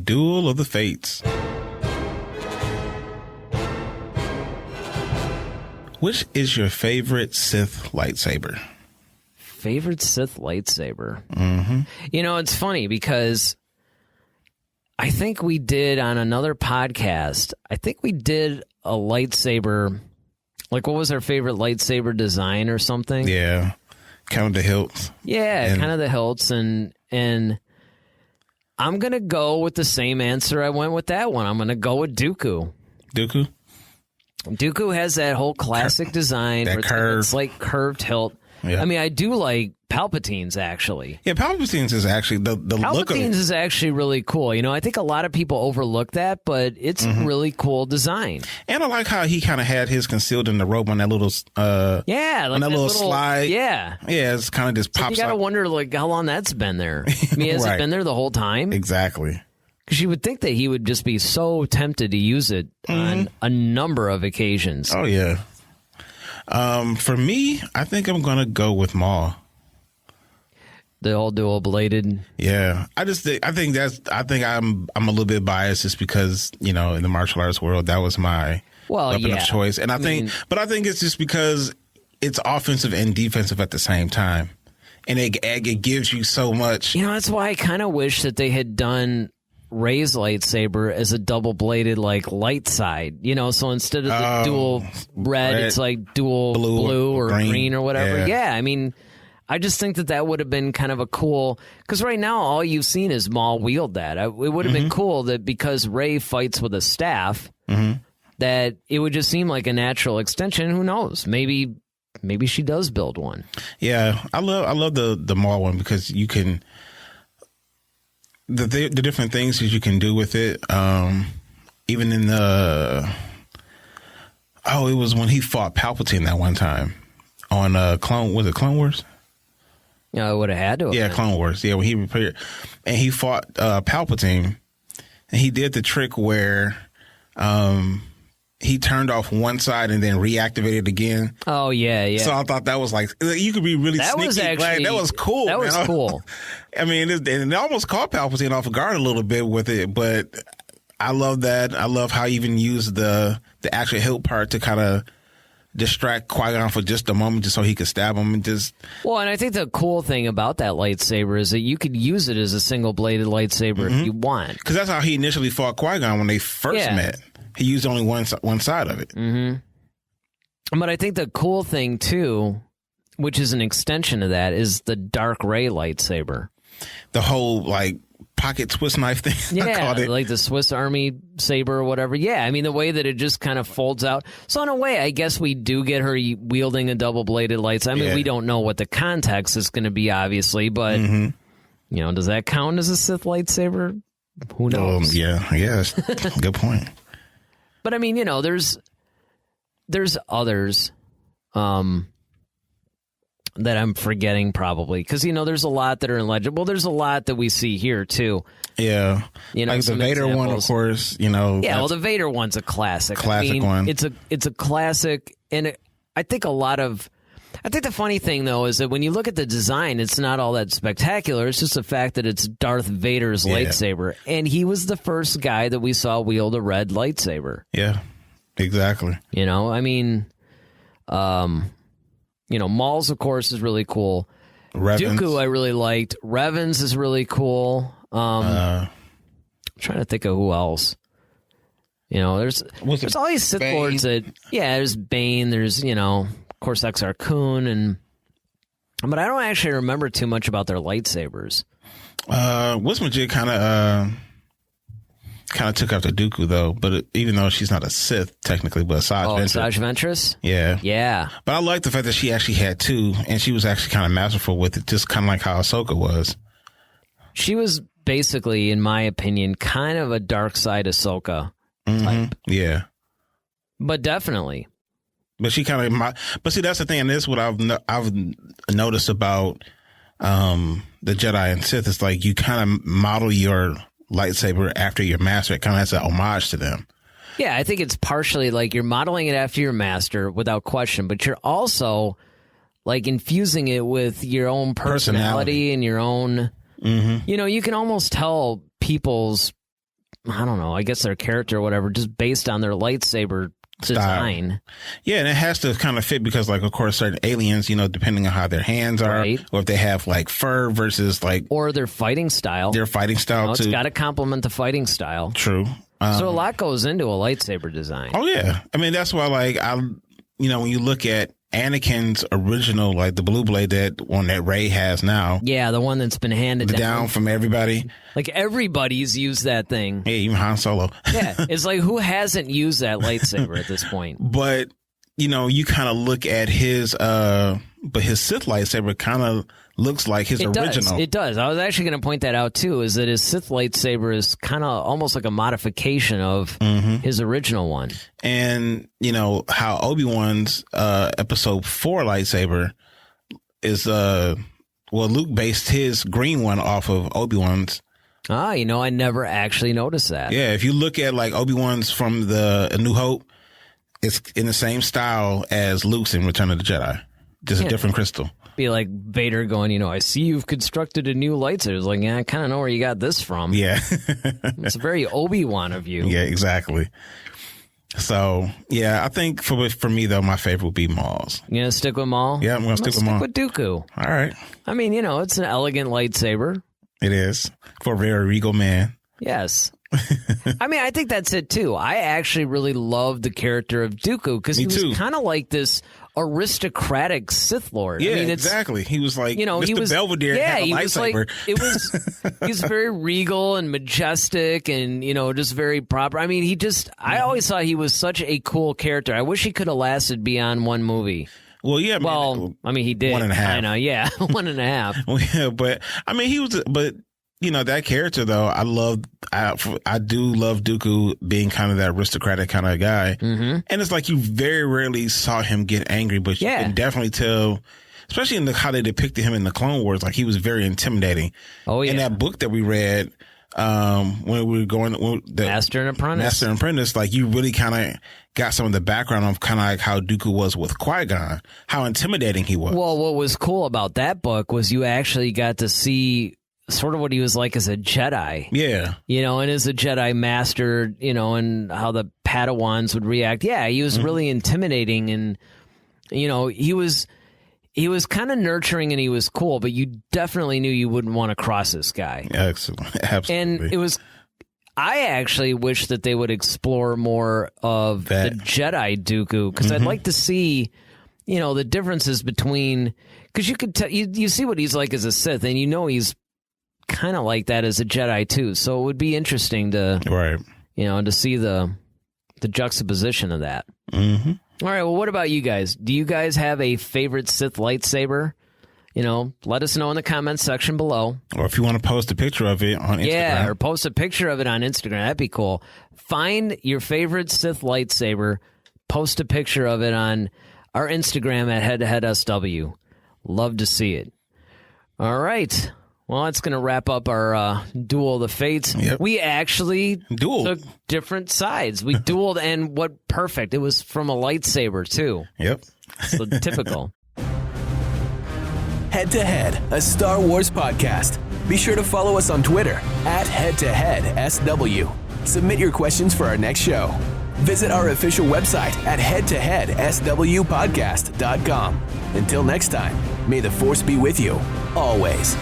Duel of the Fates. Which is your favorite Sith lightsaber? Favorite Sith lightsaber? Mm-hmm. You know, it's funny because I think we did on another podcast, I think we did a lightsaber, like what was our favorite lightsaber design or something? Yeah, kind of the hilts. Yeah, kind of the hilts. And I'm going to go with the same answer I went with that one. I'm going to go with Dooku. Dooku? Dooku has that whole classic design. That curve. It's like curved hilt. Yeah. I mean, I do like Palpatine's, actually. Yeah, Palpatine's is actually the look of Palpatine's is actually really cool. You know, I think a lot of people overlook that, but it's a really cool design. And I like how he kind of had his concealed in the robe on that little yeah, like on that little slide. Yeah. Yeah, it's kind of just pops You got to up. wonder, like, how long that's been there. I mean, has it Right. been there the whole time? Exactly. Because you would think that he would just be so tempted to use it on a number of occasions. Oh, yeah. For me, I think I'm going to go with Maul. The old dual bladed. Yeah. I think I'm a little bit biased just because, you know, in the martial arts world, that was my weapon of choice. And I think it's just because it's offensive and defensive at the same time. And it gives you so much. You know, that's why I kind of wish that they had done Rey's lightsaber as a double-bladed, like, light side. You know, so instead of the dual red, it's like dual blue or green or whatever. Yeah, I mean, I just think that would have been kind of a cool... Because right now, all you've seen is Maul wield that. It would have been cool that because Rey fights with a staff, that it would just seem like a natural extension. Who knows? Maybe she does build one. Yeah, I love the Maul one because you can... The different things that you can do with it, even in it was when he fought Palpatine that one time on Clone Wars? Yeah, I would have had to. Yeah, Clone Wars. Yeah, when he repaired and he fought Palpatine, and he did the trick where he turned off one side and then reactivated again. Oh yeah. So I thought that was like you could be really sneaky. That was cool. That was cool. I mean, it almost caught Palpatine off guard a little bit with it, but I love that. I love how he even used the actual hilt part to kind of distract Qui-Gon for just a moment, just so he could stab him and just. Well, and I think the cool thing about that lightsaber is that you could use it as a single-bladed lightsaber if you want. Because that's how he initially fought Qui-Gon when they first met. He used only one side of it. Mm-hmm. But I think the cool thing, too, which is an extension of that, is the Dark Rey lightsaber. The whole, like, pocket Swiss knife thing. Yeah, I called it. like the Swiss Army saber or whatever. Yeah, I mean, the way that it just kind of folds out. So in a way, I guess we do get her wielding a double-bladed lightsaber. I mean, we don't know what the context is going to be, obviously, but, you know, does that count as a Sith lightsaber? Who knows? Yeah, good point. But I mean, you know, there's others that I'm forgetting probably because, you know, there's a lot that are in legend. Well, there's a lot that we see here too. Yeah, you know, like the Vader examples. one, of course. You know, yeah. Well, the Vader one's a classic. Classic one. It's a classic, and I think the funny thing though is that when you look at the design, it's not all that spectacular. It's just the fact that it's Darth Vader's lightsaber, and he was the first guy that we saw wield a red lightsaber. Yeah, exactly. You know, I mean, you know, Maul's of course is really cool. Revan's. Dooku I really liked. Revan's is really cool. I'm trying to think of who else. You know, there's all these Sith Lords that there's Bane. There's, you know, of course, Exar Kun, but I don't actually remember too much about their lightsabers. Wismajig kind of took after Dooku though, but even though she's not a Sith technically, but Asajj Ventress. Asajj Ventress? Yeah. But I like the fact that she actually had two, and she was actually kind of masterful with it, just kind of like how Ahsoka was. She was basically, in my opinion, kind of a dark side Ahsoka type. Yeah. But definitely. But she kind of, but see, that's the thing, and this is what I've noticed about the Jedi and Sith. It's like you kind of model your lightsaber after your master. It kind of has an homage to them. Yeah, I think it's partially like you're modeling it after your master without question, but you're also like infusing it with your own personality and your own. You know, you can almost tell people's I don't know, I guess their character or whatever, just based on their lightsaber design. Yeah, and it has to kind of fit because, like, of course, certain aliens, depending on how their hands are, or if they have like fur versus like, or their fighting style. Their fighting style too. It's got to complement the fighting style. True. So a lot goes into a lightsaber design. Oh yeah, I mean that's why like when you look at Anakin's original, like the blue blade that Rey has now. Yeah, the one that's been handed down from everybody. Like everybody's used that thing. Yeah, even Han Solo. Yeah, it's like who hasn't used that lightsaber at this point? But you kind of look at his Sith lightsaber kind of looks like his original. It does. I was actually going to point that out too. Is that his Sith lightsaber is kind of almost like a modification of his original one. And how Obi-Wan's Episode 4 lightsaber is Luke based his green one off of Obi-Wan's. I never actually noticed that. Yeah, if you look at like Obi-Wan's from A New Hope, it's in the same style as Luke's in Return of the Jedi, just a different crystal. Be like Vader going, I see you've constructed a new lightsaber. It's like, yeah, I kind of know where you got this from. Yeah. It's very Obi-Wan of you. Yeah, exactly. So, yeah, I think for me, though, my favorite would be Maul's. You gonna stick with Maul? Yeah, I'm going to stick with Maul. With Dooku. All right. I mean, it's an elegant lightsaber. It is. For a very regal man. Yes. I mean, I think that's it, too. I actually really love the character of Dooku because he was kind of like this aristocratic Sith Lord. Yeah, I mean, exactly. He was like Mr. Belvedere. Yeah, he was lightsaber. He was very regal and majestic and, just very proper. I mean, I always thought he was such a cool character. I wish he could have lasted beyond one movie. Well, yeah. I mean, he did. 1.5. I know, yeah. 1.5. Well, yeah, but, I mean, he was, but, that character, though, I do love Dooku being kind of that aristocratic kind of guy. Mm-hmm. And it's like you very rarely saw him get angry, but you can definitely tell, especially in how they depicted him in the Clone Wars, like he was very intimidating. Oh, yeah. In that book that we read, when we were going, Master and Apprentice, like you really kind of got some of the background of kind of like how Dooku was with Qui-Gon, how intimidating he was. Well, what was cool about that book was you actually got to see sort of what he was like as a Jedi. Yeah. And as a Jedi master, and how the Padawans would react. Yeah, he was really intimidating and, he was kind of nurturing and he was cool, but you definitely knew you wouldn't want to cross this guy. Excellent. Absolutely. And I actually wish that they would explore more of the Jedi Dooku because I'd like to see, the differences between, because you could you see what he's like as a Sith and he's kind of like that as a Jedi too, so it would be interesting to to see the juxtaposition of that. Mm-hmm. All right, well, what about you guys? Do you guys have a favorite Sith lightsaber? Let us know in the comments section below, or if you want to post a picture of it on Instagram, or post a picture of it on Instagram. That'd be cool. Find your favorite Sith lightsaber, post a picture of it on our Instagram at head-to-head-SW. Love to see it. All right. Well, that's going to wrap up our Duel of the Fates. Yep. We actually took different sides. We dueled, and what perfect. It was from a lightsaber, too. Yep. So typical. Head to Head, a Star Wars podcast. Be sure to follow us on Twitter at head-to-head-SW. Submit your questions for our next show. Visit our official website at head-to-head-swpodcast.com. Until next time, may the Force be with you, always.